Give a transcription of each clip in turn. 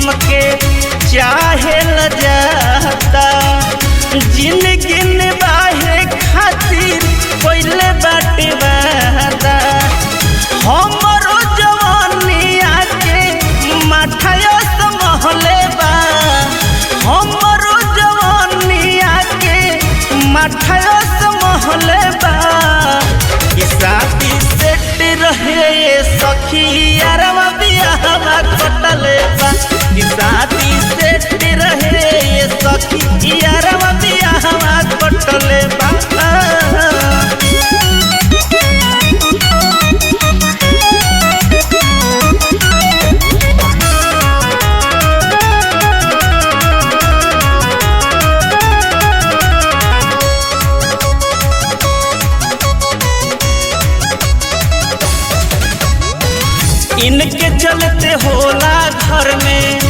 हमके चाहे ल जाता जिंदगी निभाए खातिर पहले बाटे वादा हमरो जवानिया के माठाया समहले बा हमरो जवानिया के माठाया समहले बा शादी सेट रहे सखी यारवा बियाहवा कटले बा शादी सेट रहे सखी यारवा बियाहवा कटले बा। इनके चलते होला घर में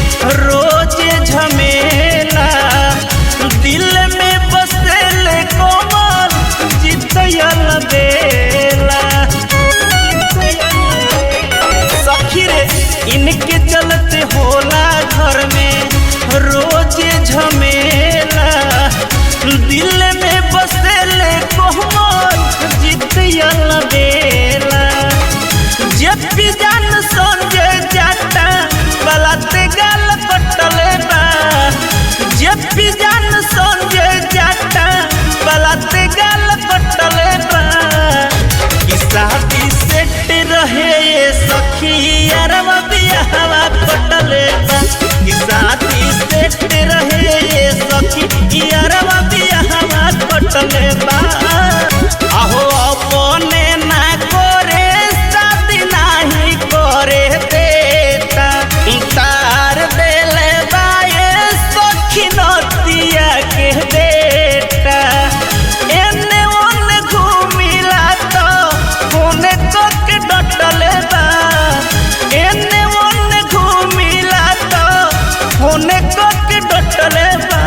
रोज झमेला दिल में बसेले कोमल जितयल बेला सखी रे इनके चलते होला घर में रोज झमेला दिल में बसेले कोमल जितयल बेला जब भी जान संजय जाता बलाते गाल कटले बा जब भी जान संजय जाता बलाते गाल कटले बा शादी सेट रहे सखी यारवा बियाहवा कटले बा शादी सेट रहे सखी यारवा बियाहवा कटले बा। आहो अपने ना करे शादी नाही करे बेटा तार देले बाए सखी नतिया के बेटा एने ओने घूमिला तो होने के डटले बा एने ओने घूमिला तो होने के डटले बा।